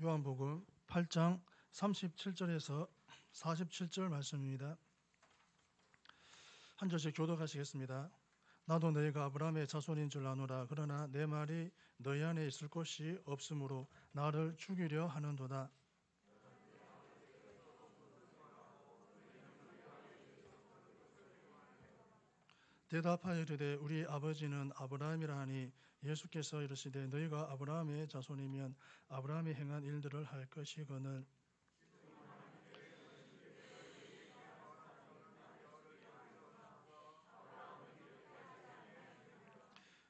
요한복음 8장 37절에서 47절 말씀입니다. 한 절씩 교독하시겠습니다. 나도 너희가 아브라함의 자손인 줄 아노라. 그러나 내 말이 너희 안에 있을 곳이 없으므로 나를 죽이려 하는도다. 대답하여 이르되 우리 아버지는 아브라함이라 하니 예수께서 이르시되 너희가 아브라함의 자손이면 아브라함이 행한 일들을 할 것이거늘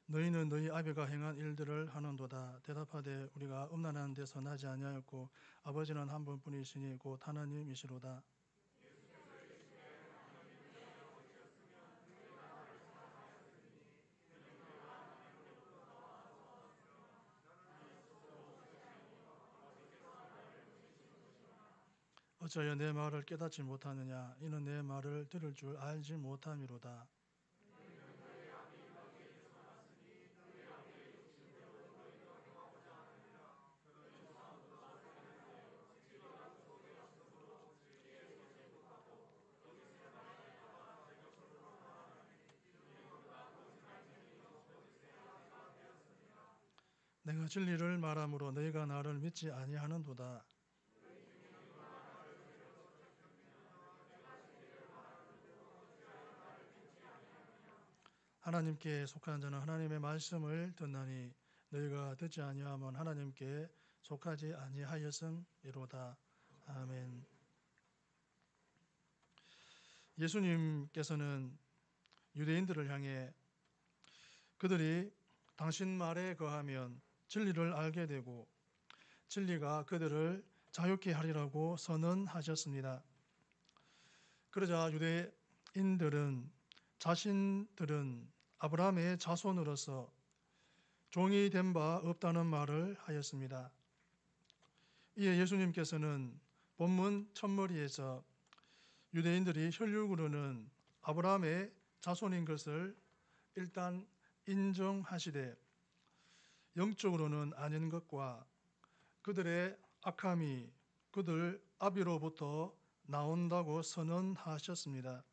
너희는 너희 아비가 행한 일들을 하는도다. 대답하되 우리가 음란한 데서 나지 아니하였고 아버지는 한 분뿐이시니 곧 하나님이시로다. 어찌하여 내 말을 깨닫지 못하느냐. 이는 내 말을 들을 줄 알지 못함이로다. 내가 진리를 말함으로 너희가 나를 믿지 아니하는도다. 하나님께 속한 자는 하나님의 말씀을 듣나니 너희가 듣지 아니하면 하나님께 속하지 아니하였음이로다. 아멘. 예수님께서는 유대인들을 향해 그들이 당신 말에 거하면 진리를 알게 되고 진리가 그들을 자유케 하리라고 선언하셨습니다. 그러자 유대인들은 자신들은 아브라함의 자손으로서 종이 된 바 없다는 말을 하였습니다. 이에 예수님께서는 본문 첫머리에서 유대인들이 혈육으로는 아브라함의 자손인 것을 일단 인정하시되 영적으로는 아닌 것과 그들의 악함이 그들 아비로부터 나온다고 선언하셨습니다.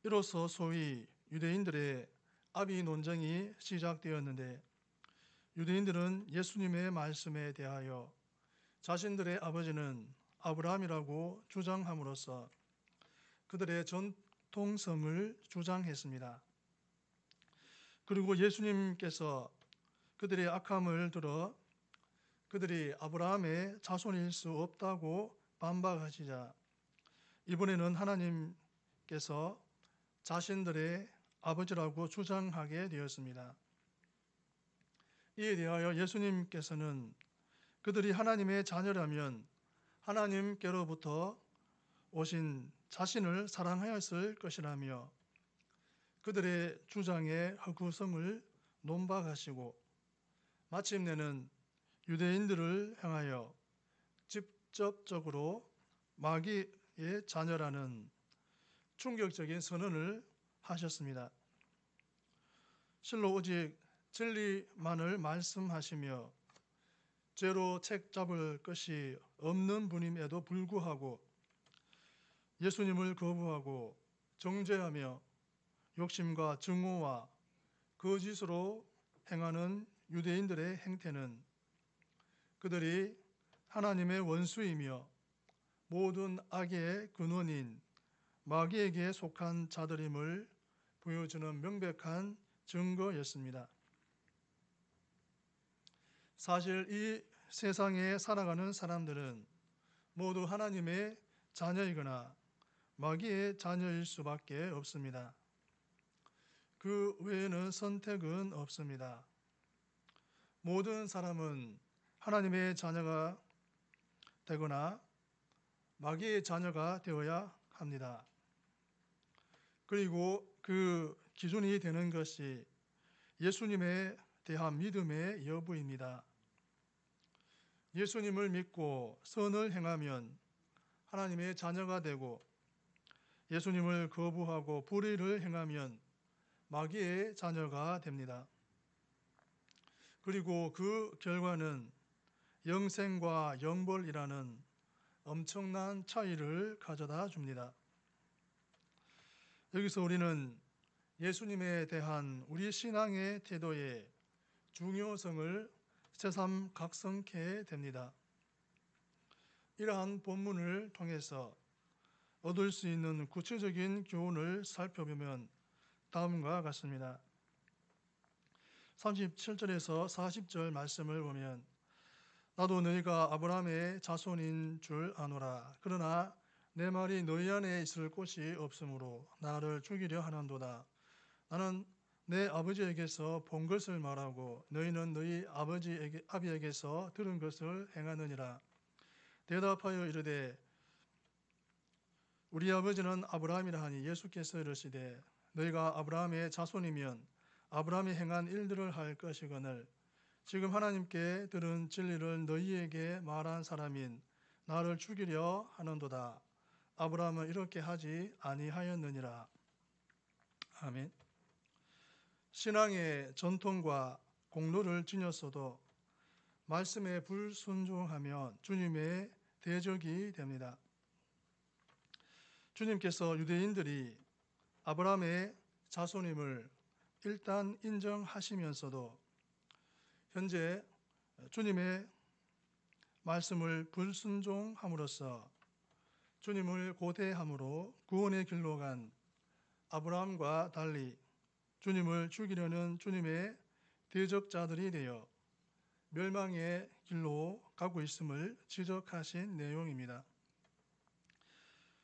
이로써 소위 유대인들의 아비 논쟁이 시작되었는데 유대인들은 예수님의 말씀에 대하여 자신들의 아버지는 아브라함이라고 주장함으로써 그들의 전통성을 주장했습니다. 그리고 예수님께서 그들의 악함을 들어 그들이 아브라함의 자손일 수 없다고 반박하시자 이번에는 하나님께서 자신들의 아버지라고 주장하게 되었습니다. 이에 대하여 예수님께서는 그들이 하나님의 자녀라면 하나님께로부터 오신 자신을 사랑하였을 것이라며 그들의 주장의 허구성을 논박하시고 마침내는 유대인들을 향하여 직접적으로 마귀의 자녀라는 충격적인 선언을 하셨습니다. 실로 오직 진리만을 말씀하시며 죄로 책 잡을 것이 없는 분임에도 불구하고 예수님을 거부하고 정죄하며 욕심과 증오와 거짓으로 행하는 유대인들의 행태는 그들이 하나님의 원수이며 모든 악의 근원인 마귀에게 속한 자들임을 보여주는 명백한 증거였습니다. 사실 이 세상에 살아가는 사람들은 모두 하나님의 자녀이거나 마귀의 자녀일 수밖에 없습니다. 그 외에는 선택은 없습니다. 모든 사람은 하나님의 자녀가 되거나 마귀의 자녀가 되어야 합니다. 그리고 그 기준이 되는 것이 예수님에 대한 믿음의 여부입니다. 예수님을 믿고 선을 행하면 하나님의 자녀가 되고 예수님을 거부하고 불의를 행하면 마귀의 자녀가 됩니다. 그리고 그 결과는 영생과 영벌이라는 엄청난 차이를 가져다 줍니다. 여기서 우리는 예수님에 대한 우리 신앙의 태도의 중요성을 새삼 각성케 됩니다. 이러한 본문을 통해서 얻을 수 있는 구체적인 교훈을 살펴보면 다음과 같습니다. 37절에서 40절 말씀을 보면 나도 너희가 아브라함의 자손인 줄 아노라. 그러나 내 말이 너희 안에 있을 곳이 없으므로 나를 죽이려 하는도다. 나는 내 아버지에게서 본 것을 말하고 너희는 너희 아비에게서 들은 것을 행하느니라. 대답하여 이르되 우리 아버지는 아브라함이라 하니 예수께서 이르시되 너희가 아브라함의 자손이면 아브라함이 행한 일들을 할 것이거늘 지금 하나님께 들은 진리를 너희에게 말한 사람인 나를 죽이려 하는도다. 아브라함은 이렇게 하지 아니하였느니라. 아멘. 신앙의 전통과 공로를 지녔어도 말씀에 불순종하면 주님의 대적이 됩니다. 주님께서 유대인들이 아브라함의 자손임을 일단 인정하시면서도 현재 주님의 말씀을 불순종함으로써 주님을 고대함으로 구원의 길로 간 아브라함과 달리 주님을 죽이려는 주님의 대적자들이 되어 멸망의 길로 가고 있음을 지적하신 내용입니다.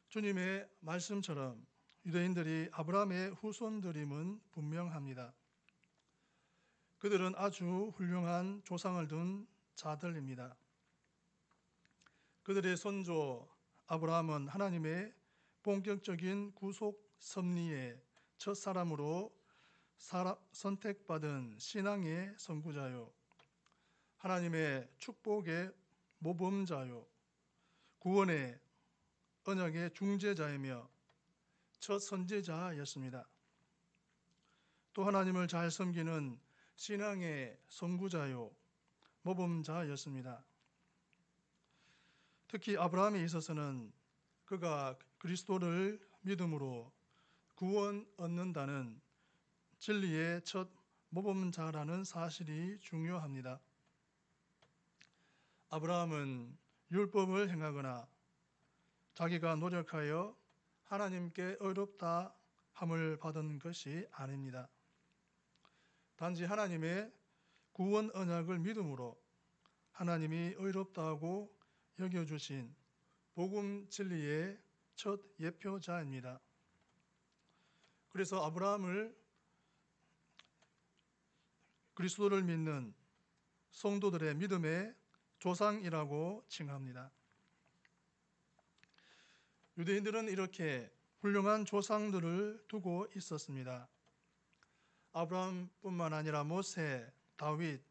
주님의 말씀처럼 유대인들이 아브라함의 후손들임은 분명합니다. 그들은 아주 훌륭한 조상을 둔 자들입니다. 그들의 선조 아브라함은 하나님의 본격적인 구속 섭리의 첫 사람으로 선택받은 신앙의 선구자요, 하나님의 축복의 모범자요, 구원의 언약의 중재자이며 첫 선지자였습니다. 또 하나님을 잘 섬기는 신앙의 선구자요, 모범자였습니다. 특히 아브라함에 있어서는 그가 그리스도를 믿음으로 구원 얻는다는 진리의 첫 모범자라는 사실이 중요합니다. 아브라함은 율법을 행하거나 자기가 노력하여 하나님께 의롭다 함을 받은 것이 아닙니다. 단지 하나님의 구원 언약을 믿음으로 하나님이 의롭다고 여겨주신 복음 진리의 첫 예표자입니다. 그래서 아브라함을 그리스도를 믿는 성도들의 믿음의 조상이라고 칭합니다. 유대인들은 이렇게 훌륭한 조상들을 두고 있었습니다. 아브라함뿐만 아니라 모세, 다윗,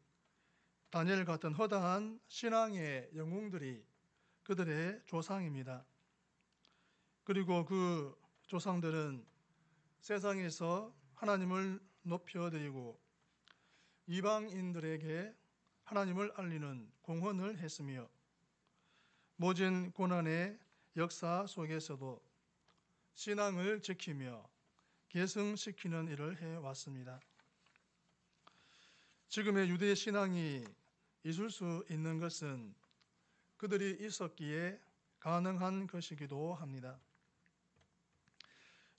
다니엘 같은 허다한 신앙의 영웅들이 그들의 조상입니다. 그리고 그 조상들은 세상에서 하나님을 높여드리고 이방인들에게 하나님을 알리는 공헌을 했으며 모진 고난의 역사 속에서도 신앙을 지키며 계승시키는 일을 해왔습니다. 지금의 유대 신앙이 있을 수 있는 것은 그들이 있었기에 가능한 것이기도 합니다.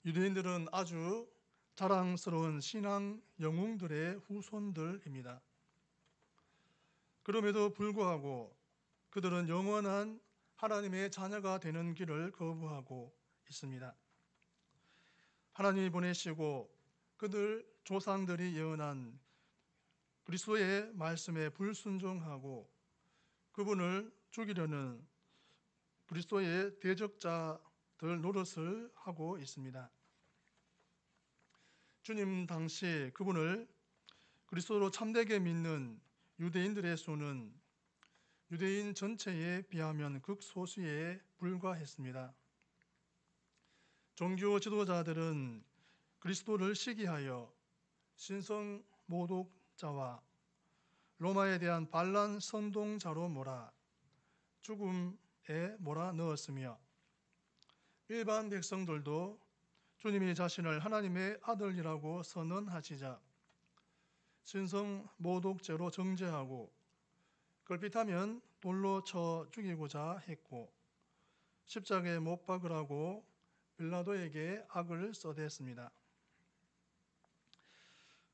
유대인들은 아주 자랑스러운 신앙 영웅들의 후손들입니다. 그럼에도 불구하고 그들은 영원한 하나님의 자녀가 되는 길을 거부하고 있습니다. 하나님이 보내시고 그들 조상들이 예언한 그리스도의 말씀에 불순종하고 그분을 죽이려는 그리스도의 대적자들 노릇을 하고 있습니다. 주님 당시 그분을 그리스도로 참되게 믿는 유대인들의 수는 유대인 전체에 비하면 극소수에 불과했습니다. 종교 지도자들은 그리스도를 시기하여 신성 모독자와 로마에 대한 반란 선동자로 몰아 죽음에 몰아넣었으며 일반 백성들도 주님이 자신을 하나님의 아들이라고 선언하시자 신성 모독죄로 정죄하고 걸핏하면 돌로 쳐 죽이고자 했고 십자가에 못 박으라고 빌라도에게 악을 써댔습니다.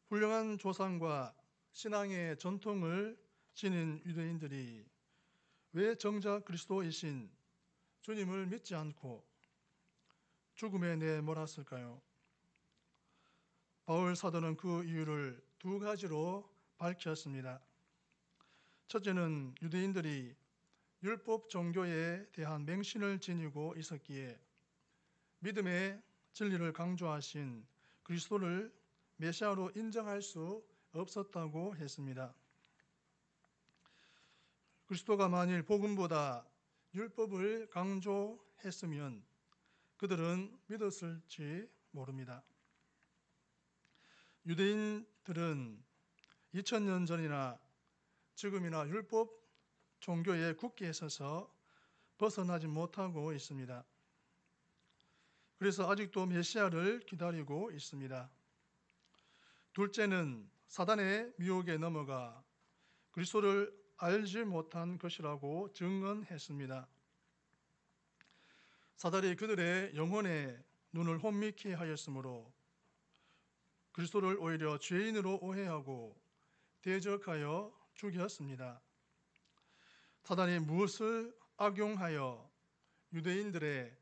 훌륭한 조상과 신앙의 전통을 지닌 유대인들이 왜 정작 그리스도이신 주님을 믿지 않고 죽음에 내몰았을까요? 바울 사도는 그 이유를 두 가지로 밝혔습니다. 첫째는 유대인들이 율법 종교에 대한 맹신을 지니고 있었기에 믿음의 진리를 강조하신 그리스도를 메시아로 인정할 수 없었다고 했습니다. 그리스도가 만일 복음보다 율법을 강조했으면 그들은 믿었을지 모릅니다. 유대인들은 2000년 전이나 지금이나 율법 종교에 굳게 있어서 벗어나지 못하고 있습니다. 그래서 아직도 메시아를 기다리고 있습니다. 둘째는 사단의 미혹에 넘어가 그리스도를 알지 못한 것이라고 증언했습니다. 사단이 그들의 영혼에 눈을 혼미케 하였으므로 그리스도를 오히려 죄인으로 오해하고 대적하여 죽였습니다. 사단이 무엇을 악용하여 유대인들의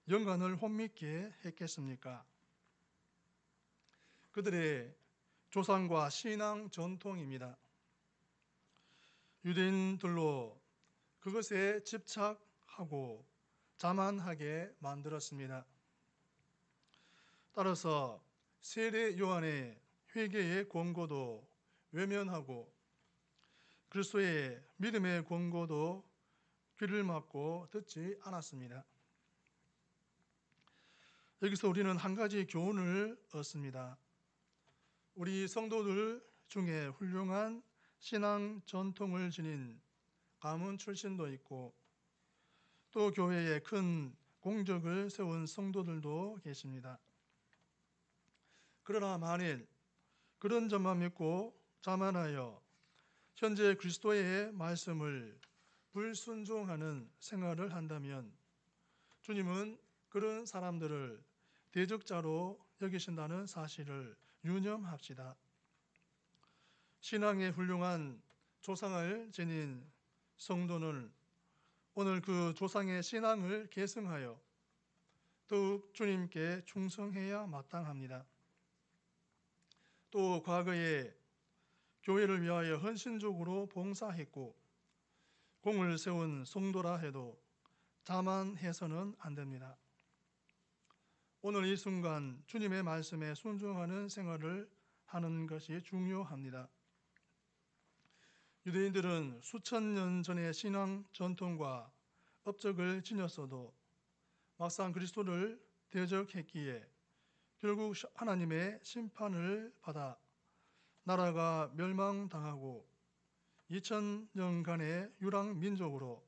영광을 혼미케 했겠습니까? 그들의 조상과 신앙 전통입니다. 유대인들로 그것에 집착하고 자만하게 만들었습니다. 따라서 세례 요한의 회개의 권고도 외면하고 그리스도의 믿음의 권고도 귀를 막고 듣지 않았습니다. 여기서 우리는 한 가지 교훈을 얻습니다. 우리 성도들 중에 훌륭한 신앙 전통을 지닌 가문 출신도 있고 또 교회에 큰 공적을 세운 성도들도 계십니다. 그러나 만일 그런 점만 믿고 자만하여 현재 그리스도의 말씀을 불순종하는 생활을 한다면 주님은 그런 사람들을 대적자로 여기신다는 사실을 유념합시다. 신앙의 훌륭한 조상을 지닌 성도는 오늘 그 조상의 신앙을 계승하여 더욱 주님께 충성해야 마땅합니다. 또 과거에 교회를 위하여 헌신적으로 봉사했고 공을 세운 성도라 해도 자만해서는 안 됩니다. 오늘 이 순간 주님의 말씀에 순종하는 생활을 하는 것이 중요합니다. 유대인들은 수천 년 전의 신앙 전통과 업적을 지녔어도 막상 그리스도를 대적했기에 결국 하나님의 심판을 받아 나라가 멸망당하고 2000년간의 유랑민족으로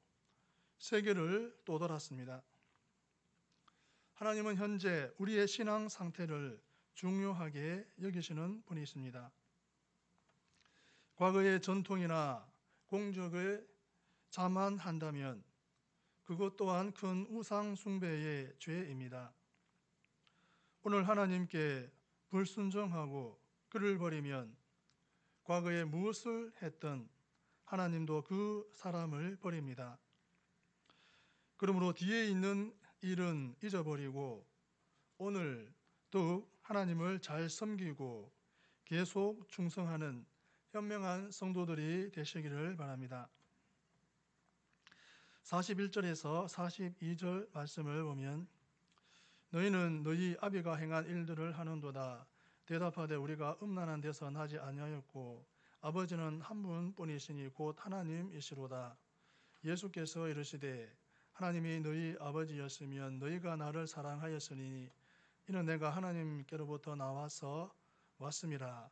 세계를 떠돌았습니다. 하나님은 현재 우리의 신앙 상태를 중요하게 여기시는 분이십니다. 과거의 전통이나 공적을 자만한다면 그것 또한 큰 우상 숭배의 죄입니다. 오늘 하나님께 불순종하고 그를 버리면 과거에 무엇을 했든 하나님도 그 사람을 버립니다. 그러므로 뒤에 있는 일은 잊어버리고 오늘 더욱 하나님을 잘 섬기고 계속 충성하는 현명한 성도들이 되시기를 바랍니다. 41절에서 42절 말씀을 보면 너희는 너희 아비가 행한 일들을 하는도다. 대답하되 우리가 음란한 데서 나지 아니하였고 아버지는 한 분뿐이시니 곧 하나님이시로다. 예수께서 이르시되 하나님이 너희 아버지였으면 너희가 나를 사랑하였으니 이는 내가 하나님께로부터 나와서 왔음이라.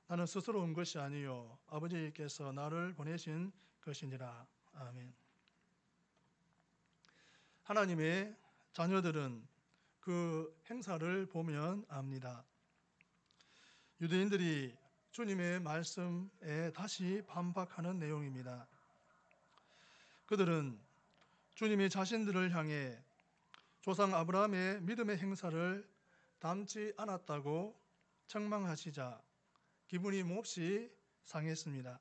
나는 스스로 온 것이 아니요 아버지께서 나를 보내신 것이니라. 아멘. 하나님의 자녀들은 그 행사를 보면 압니다. 유대인들이 주님의 말씀에 다시 반박하는 내용입니다. 그들은 주님이 자신들을 향해 조상 아브라함의 믿음의 행사를 담지 않았다고 책망하시자 기분이 몹시 상했습니다.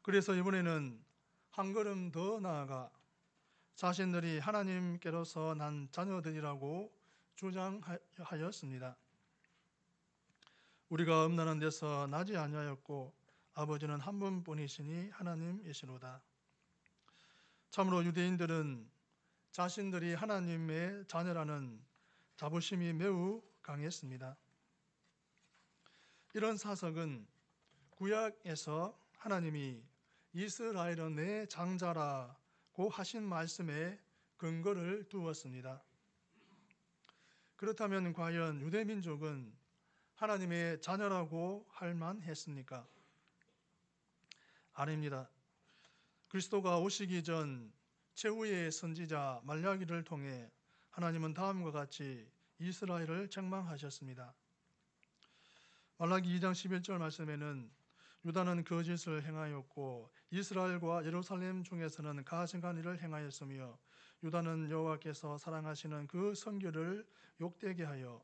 그래서 이번에는 한 걸음 더 나아가 자신들이 하나님께로서 난 자녀들이라고 주장하였습니다. 우리가 음란한 데서 나지 아니하였고 아버지는 한 분뿐이시니 하나님이시로다. 참으로 유대인들은 자신들이 하나님의 자녀라는 자부심이 매우 강했습니다. 이런 사석은 구약에서 하나님이 이스라엘은 내 장자라고 하신 말씀에 근거를 두었습니다. 그렇다면 과연 유대민족은 하나님의 자녀라고 할 만했습니까? 아닙니다. 그리스도가 오시기 전 최후의 선지자 말라기를 통해 하나님은 다음과 같이 이스라엘을 책망하셨습니다. 말라기 2장 11절 말씀에는 유다는 거짓을 행하였고 이스라엘과 예루살렘 중에서는 가증한 일을 행하였으며 유다는 여호와께서 사랑하시는 그 성결을 욕되게 하여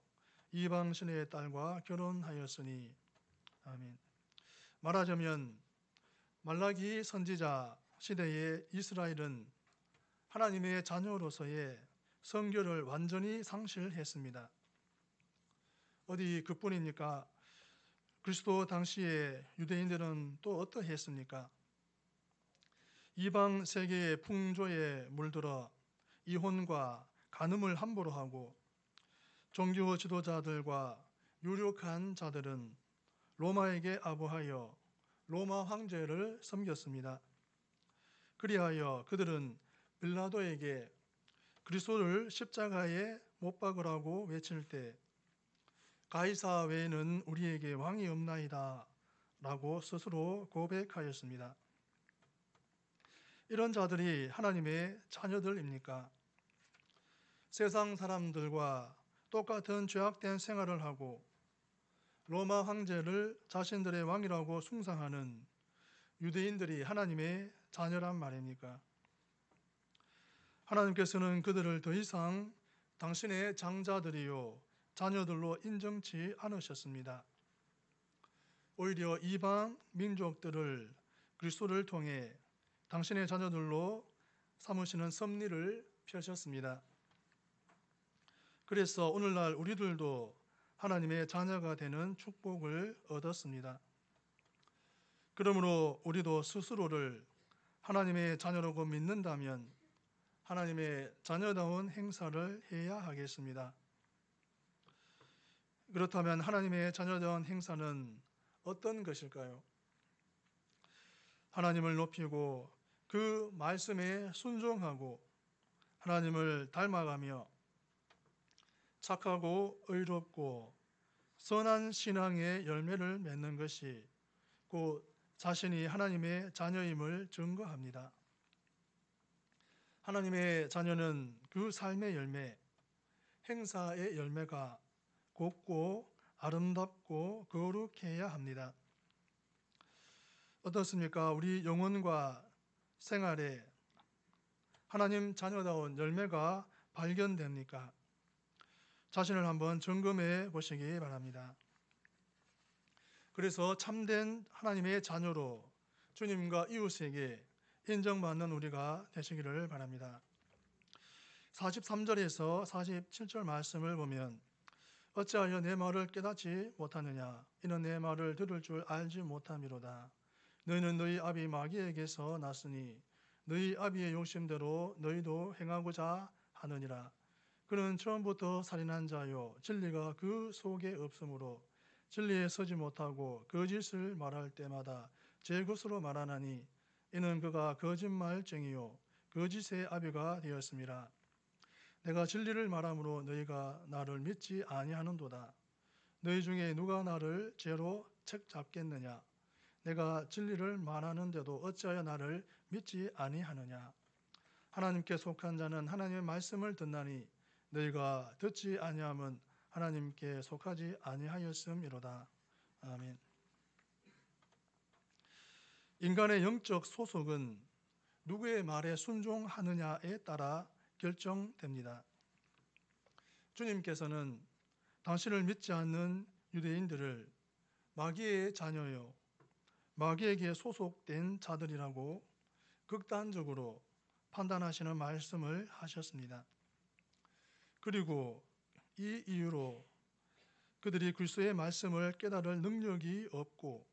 이방 신의 딸과 결혼하였으니. 아멘. 말하자면 말라기 선지자 시대의 이스라엘은 하나님의 자녀로서의 성결을 완전히 상실했습니다. 어디 그뿐입니까? 그리스도 당시에 유대인들은 또 어떠했습니까? 이방 세계의 풍조에 물들어 이혼과 간음을 함부로 하고 종교 지도자들과 유력한 자들은 로마에게 아부하여 로마 황제를 섬겼습니다. 그리하여 그들은 빌라도에게 그리스도를 십자가에 못 박으라고 외칠 때 가이사 외에는 우리에게 왕이 없나이다 라고 스스로 고백하였습니다. 이런 자들이 하나님의 자녀들입니까? 세상 사람들과 똑같은 죄악된 생활을 하고 로마 황제를 자신들의 왕이라고 숭상하는 유대인들이 하나님의 자녀란 말입니까? 하나님께서는 그들을 더 이상 당신의 장자들이요 자녀들로 인정치 않으셨습니다. 오히려 이방 민족들을 그리스도를 통해 당신의 자녀들로 삼으시는 섭리를 펴셨습니다. 그래서 오늘날 우리들도 하나님의 자녀가 되는 축복을 얻었습니다. 그러므로 우리도 스스로를 하나님의 자녀라고 믿는다면 하나님의 자녀다운 행사를 해야 하겠습니다. 그렇다면 하나님의 자녀다운 행사는 어떤 것일까요? 하나님을 높이고 그 말씀에 순종하고 하나님을 닮아가며 착하고 의롭고 선한 신앙의 열매를 맺는 것이 곧 자신이 하나님의 자녀임을 증거합니다. 하나님의 자녀는 그 삶의 열매, 행사의 열매가 곱고 아름답고 거룩해야 합니다. 어떻습니까? 우리 영혼과 생활에 하나님 자녀다운 열매가 발견됩니까? 자신을 한번 점검해 보시기 바랍니다. 그래서 참된 하나님의 자녀로 주님과 이웃에게 인정받는 우리가 되시기를 바랍니다. 43절에서 47절 말씀을 보면 어찌하여 내 말을 깨닫지 못하느냐 이는 내 말을 들을 줄 알지 못함이로다. 너희는 너희 아비 마귀에게서 났으니 너희 아비의 욕심대로 너희도 행하고자 하느니라. 그는 처음부터 살인한 자요 진리가 그 속에 없으므로 진리에 서지 못하고 거짓을 말할 때마다 제 것으로 말하나니 이는 그가 거짓말쟁이요 거짓의 아비가 되었습니다. 내가 진리를 말함으로 너희가 나를 믿지 아니하는도다. 너희 중에 누가 나를 죄로 책잡겠느냐? 내가 진리를 말하는데도 어찌하여 나를 믿지 아니하느냐? 하나님께 속한 자는 하나님의 말씀을 듣나니 너희가 듣지 아니함은 하나님께 속하지 아니하였음이로다. 아멘. 인간의 영적 소속은 누구의 말에 순종하느냐에 따라 결정됩니다. 주님께서는 당신을 믿지 않는 유대인들을 마귀의 자녀요, 마귀에게 소속된 자들이라고 극단적으로 판단하시는 말씀을 하셨습니다. 그리고 이 이유로 그들이 그리스도의 말씀을 깨달을 능력이 없고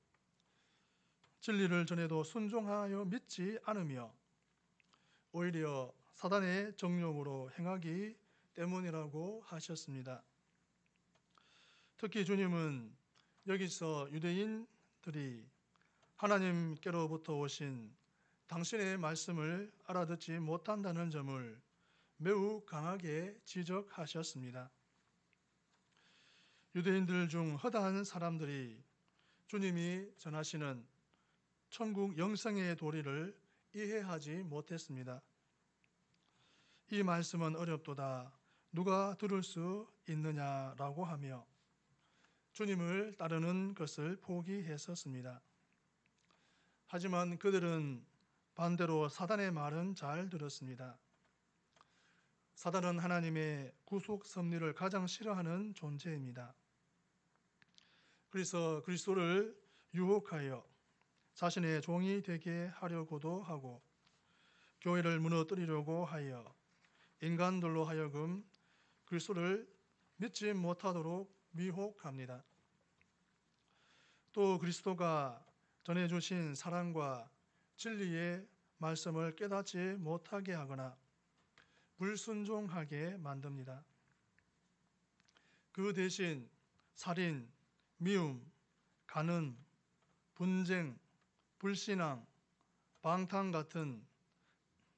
진리를 전해도 순종하여 믿지 않으며 오히려 사단의 정욕으로 행하기 때문이라고 하셨습니다. 특히 주님은 여기서 유대인들이 하나님께로부터 오신 당신의 말씀을 알아듣지 못한다는 점을 매우 강하게 지적하셨습니다. 유대인들 중 허다한 사람들이 주님이 전하시는 천국 영생의 도리를 이해하지 못했습니다. 이 말씀은 어렵도다. 누가 들을 수 있느냐라고 하며 주님을 따르는 것을 포기했었습니다. 하지만 그들은 반대로 사단의 말은 잘 들었습니다. 사단은 하나님의 구속 섭리를 가장 싫어하는 존재입니다. 그래서 그리스도를 유혹하여 자신의 종이 되게 하려고도 하고 교회를 무너뜨리려고 하여 인간들로 하여금 그리스도를 믿지 못하도록 미혹합니다. 또 그리스도가 전해주신 사랑과 진리의 말씀을 깨닫지 못하게 하거나 불순종하게 만듭니다. 그 대신 살인, 미움, 간음, 분쟁, 불신앙, 방탕 같은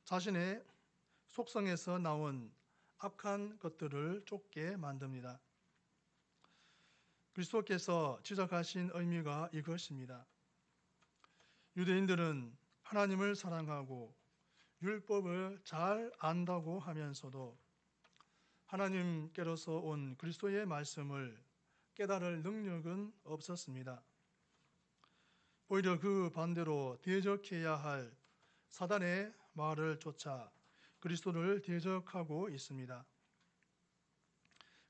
자신의 속성에서 나온 악한 것들을 쫓게 만듭니다. 그리스도께서 지적하신 의미가 이것입니다. 유대인들은 하나님을 사랑하고 율법을 잘 안다고 하면서도 하나님께로서 온 그리스도의 말씀을 깨달을 능력은 없었습니다. 오히려 그 반대로 대적해야 할 사단의 말을 쫓아 그리스도를 대적하고 있습니다.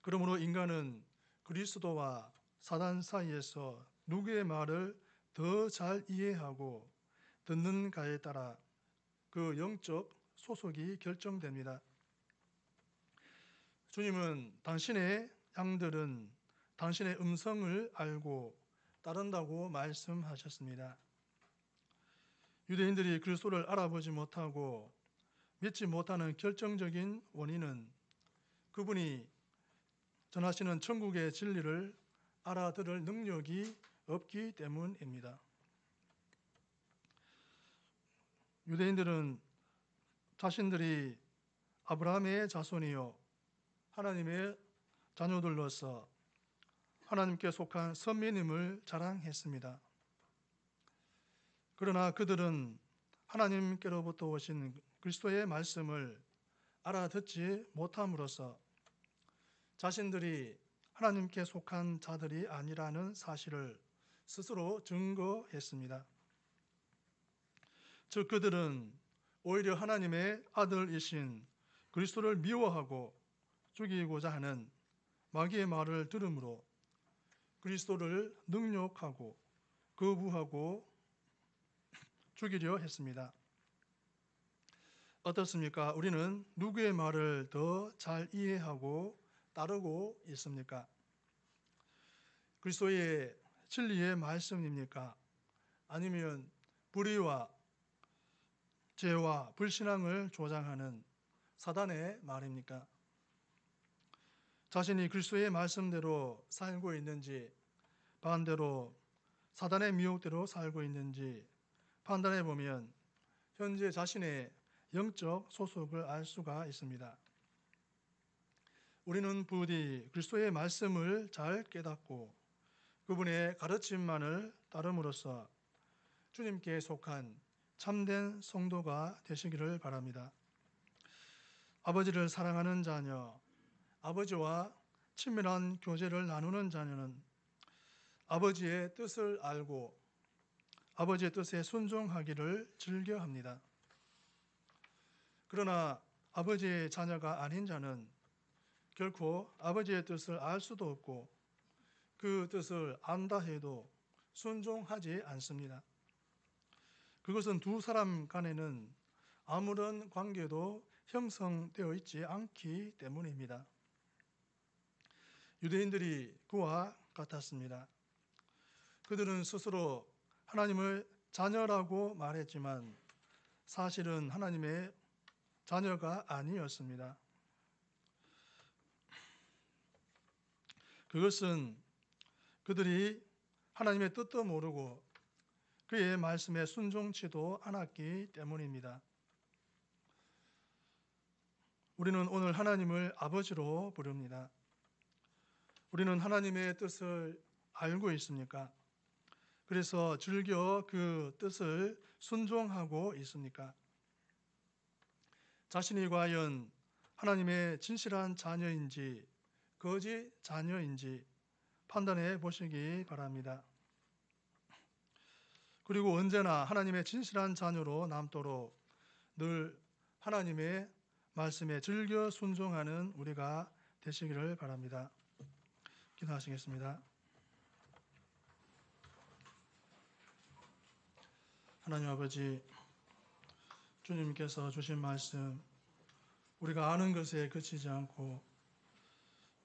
그러므로 인간은 그리스도와 사단 사이에서 누구의 말을 더 잘 이해하고 듣는가에 따라 그 영적 소속이 결정됩니다. 주님은 당신의 양들은 당신의 음성을 알고 따른다고 말씀하셨습니다. 유대인들이 그리스도를 알아보지 못하고 믿지 못하는 결정적인 원인은 그분이 전하시는 천국의 진리를 알아들을 능력이 없기 때문입니다. 유대인들은 자신들이 아브라함의 자손이요 하나님의 자녀들로서 하나님께 속한 선민임을 자랑했습니다. 그러나 그들은 하나님께로부터 오신 그리스도의 말씀을 알아듣지 못함으로써 자신들이 하나님께 속한 자들이 아니라는 사실을 스스로 증거했습니다. 즉 그들은 오히려 하나님의 아들이신 그리스도를 미워하고 죽이고자 하는 마귀의 말을 들음으로 그리스도를 능욕하고 거부하고 죽이려 했습니다. 어떻습니까? 우리는 누구의 말을 더 잘 이해하고 따르고 있습니까? 그리스도의 진리의 말씀입니까? 아니면 불의와 죄와 불신앙을 조장하는 사단의 말입니까? 자신이 그리스도의 말씀대로 살고 있는지 반대로 사단의 미혹대로 살고 있는지 판단해 보면 현재 자신의 영적 소속을 알 수가 있습니다. 우리는 부디 그리스도의 말씀을 잘 깨닫고 그분의 가르침만을 따름으로써 주님께 속한 참된 성도가 되시기를 바랍니다. 아버지를 사랑하는 자녀, 아버지와 친밀한 교제를 나누는 자녀는 아버지의 뜻을 알고 아버지의 뜻에 순종하기를 즐겨합니다. 그러나 아버지의 자녀가 아닌 자는 결코 아버지의 뜻을 알 수도 없고 그 뜻을 안다 해도 순종하지 않습니다. 그것은 두 사람 간에는 아무런 관계도 형성되어 있지 않기 때문입니다. 유대인들이 그와 같았습니다. 그들은 스스로 하나님을 자녀라고 말했지만 사실은 하나님의 자녀가 아니었습니다. 그것은 그들이 하나님의 뜻도 모르고 그의 말씀에 순종치도 않았기 때문입니다. 우리는 오늘 하나님을 아버지로 부릅니다. 우리는 하나님의 뜻을 알고 있습니까? 그래서 즐겨 그 뜻을 순종하고 있습니까? 자신이 과연 하나님의 진실한 자녀인지 거짓 자녀인지 판단해 보시기 바랍니다. 그리고 언제나 하나님의 진실한 자녀로 남도록 늘 하나님의 말씀에 즐겨 순종하는 우리가 되시기를 바랍니다. 기도하시겠습니다. 하나님 아버지, 주님께서 주신 말씀 우리가 아는 것에 그치지 않고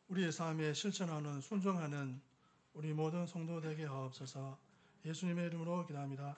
우리의 삶에 실천하는 순종하는 우리 모든 성도 되게 하옵소서. 예수님의 이름으로 기도합니다.